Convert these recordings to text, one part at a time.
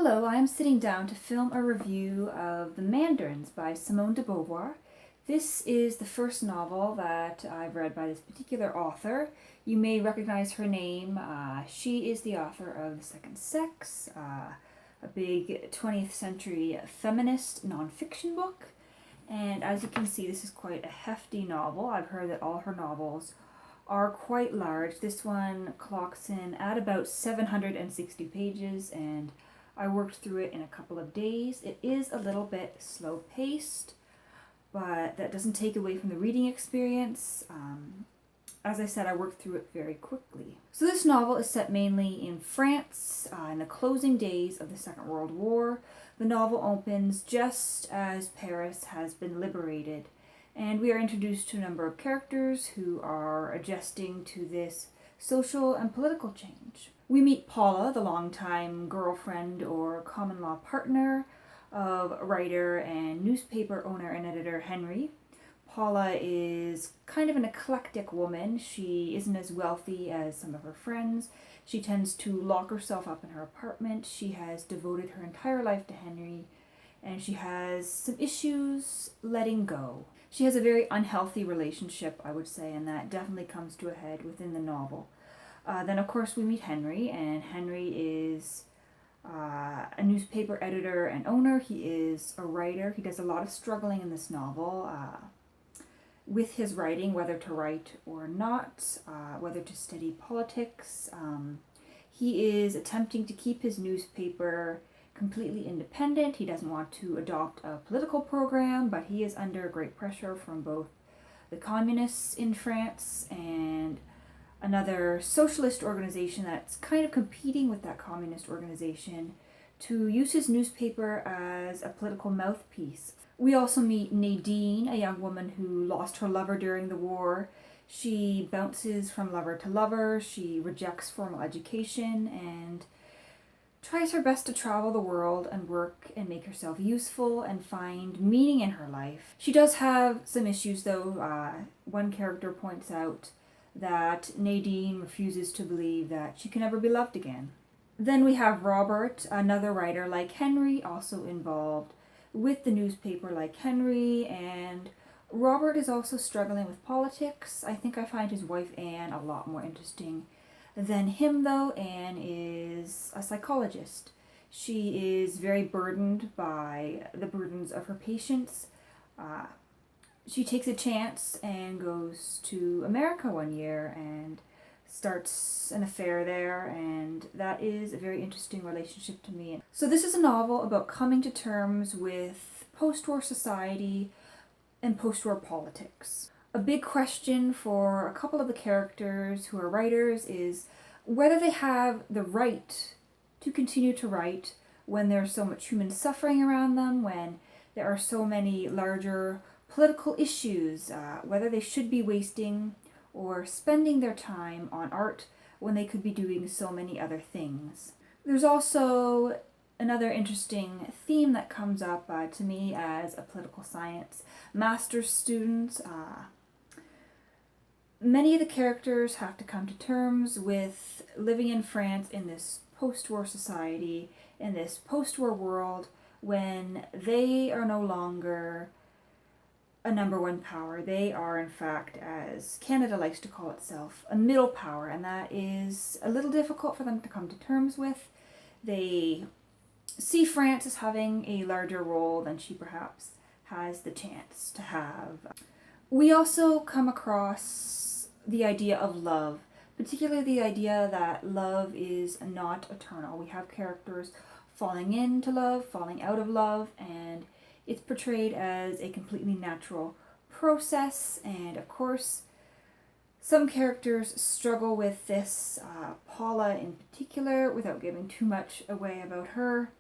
Hello, I am sitting down to film a review of The Mandarins by Simone de Beauvoir. This is the first novel that I've read by this particular author. You may recognize her name. She is the author of The Second Sex, a big 20th century feminist nonfiction book. And as you can see, this is quite a hefty novel. I've heard that all her novels are quite large. This one clocks in at about 760 pages, and I worked through it in a couple of days. It is a little bit slow paced, but that doesn't take away from the reading experience. As I said, I worked through it very quickly. So this novel is set mainly in France in the closing days of the Second World War. The novel opens just as Paris has been liberated, and we are introduced to a number of characters who are adjusting to this social and political change. We meet Paula, the longtime girlfriend or common law partner of writer and newspaper owner and editor Henry. Paula is kind of an eclectic woman. She isn't as wealthy as some of her friends. She tends to lock herself up in her apartment. She has devoted her entire life to Henry, and she has some issues letting go. She has a very unhealthy relationship, I would say, and that definitely comes to a head within the novel. Then, of course, we meet Henry, and Henry is a newspaper editor and owner. He is a writer. He does a lot of struggling in this novel with his writing, whether to write or not, whether to study politics. He is attempting to keep his newspaper completely independent. He doesn't want to adopt a political program, but he is under great pressure from both the communists in France and another socialist organization that's kind of competing with that communist organization to use his newspaper as a political mouthpiece. We also meet Nadine, a young woman who lost her lover during the war. She bounces from lover to lover. She rejects formal education and tries her best to travel the world and work and make herself useful and find meaning in her life. She does have some issues, though. One character points out that Nadine refuses to believe that she can ever be loved again. Then we have Robert, another writer like Henry, also involved with the newspaper like Henry, and Robert is also struggling with politics. I think I find his wife Anne a lot more interesting than him, though. Anne is a psychologist. She is very burdened by the burdens of her patients. She takes a chance and goes to America one year and starts an affair there, and that is a very interesting relationship to me. So this is a novel about coming to terms with post-war society and post-war politics. A big question for a couple of the characters who are writers is whether they have the right to continue to write when there's so much human suffering around them, when there are so many larger political issues, whether they should be wasting or spending their time on art when they could be doing so many other things. There's also another interesting theme that comes up to me as a political science master's student. Many of the characters have to come to terms with living in France in this post-war society, in this post-war world, when they are no longer a number one power. They are, in fact, as Canada likes to call itself, a middle power, and that is a little difficult for them to come to terms with. They see France as having a larger role than she perhaps has the chance to have. We also come across the idea of love, particularly the idea that love is not eternal. We have characters falling into love, falling out of love, and it's portrayed as a completely natural process, and of course, some characters struggle with this. Paula in particular, without giving too much away about her,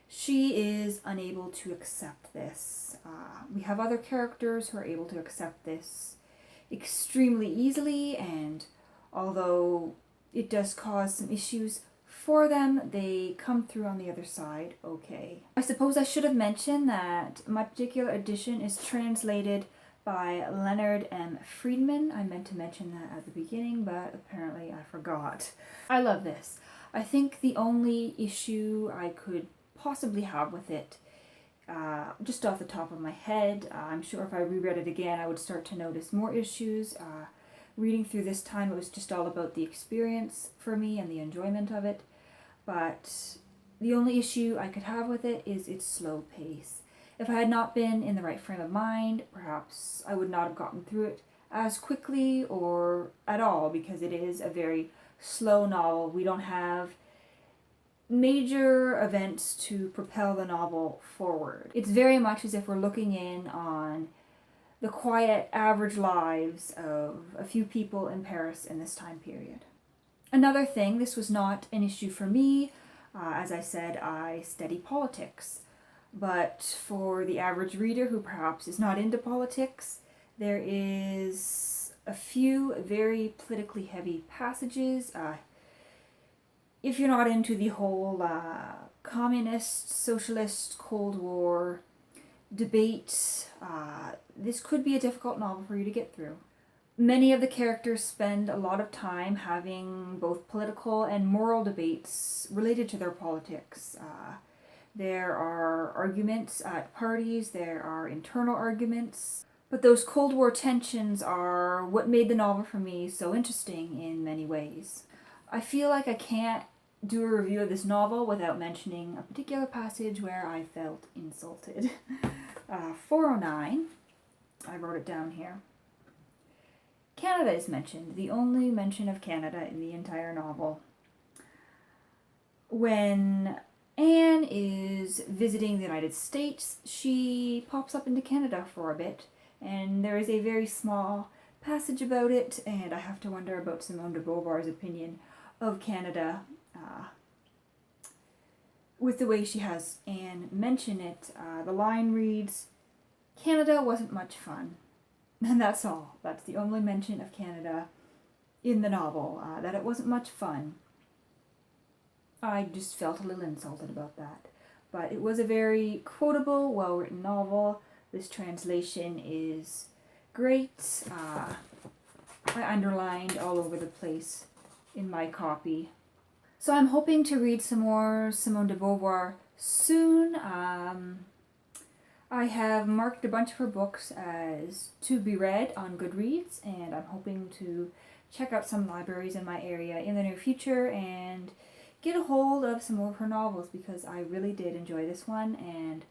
she is unable to accept this. We have other characters who are able to accept this extremely easily, and although it does cause some issues for them, they come through on the other side okay. I suppose I should have mentioned that my particular edition is translated by Leonard M. Friedman. I meant to mention that at the beginning, but apparently I forgot. I love this. I think the only issue I could possibly have with it. Just off the top of my head, I'm sure if I reread it again, I would start to notice more issues. Reading through this time, it was just all about the experience for me and the enjoyment of it. But the only issue I could have with it is its slow pace. If I had not been in the right frame of mind, perhaps I would not have gotten through it as quickly or at all, because it is a very slow novel. We don't have major events to propel the novel forward. It's very much as if we're looking in on the quiet, average lives of a few people in Paris in this time period. Another thing, this was not an issue for me. As I said, I study politics. But for the average reader who perhaps is not into politics, there is a few very politically heavy passages. If you're not into the whole communist, socialist, Cold War debate, this could be a difficult novel for you to get through. Many of the characters spend a lot of time having both political and moral debates related to their politics. There are arguments at parties, there are internal arguments, but those Cold War tensions are what made the novel for me so interesting in many ways. I feel like I can't do a review of this novel without mentioning a particular passage where I felt insulted. 409, I wrote it down here. Canada is mentioned, the only mention of Canada in the entire novel. When Anne is visiting the United States, she pops up into Canada for a bit, and there is a very small passage about it, and I have to wonder about Simone de Beauvoir's opinion of Canada with the way she has Anne mention it. The line reads, "Canada wasn't much fun." And that's all. That's the only mention of Canada in the novel, that it wasn't much fun. I just felt a little insulted about that. But it was a very quotable, well-written novel. This translation is great. I underlined all over the place in my copy. So I'm hoping to read some more Simone de Beauvoir soon. I have marked a bunch of her books as to be read on Goodreads, and I'm hoping to check out some libraries in my area in the near future and get a hold of some more of her novels, because I really did enjoy this one. And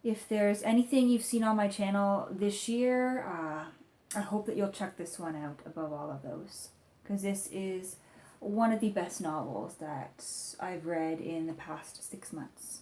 if there's anything you've seen on my channel this year, I hope that you'll check this one out above all of those, because this is one of the best novels that I've read in the past 6 months.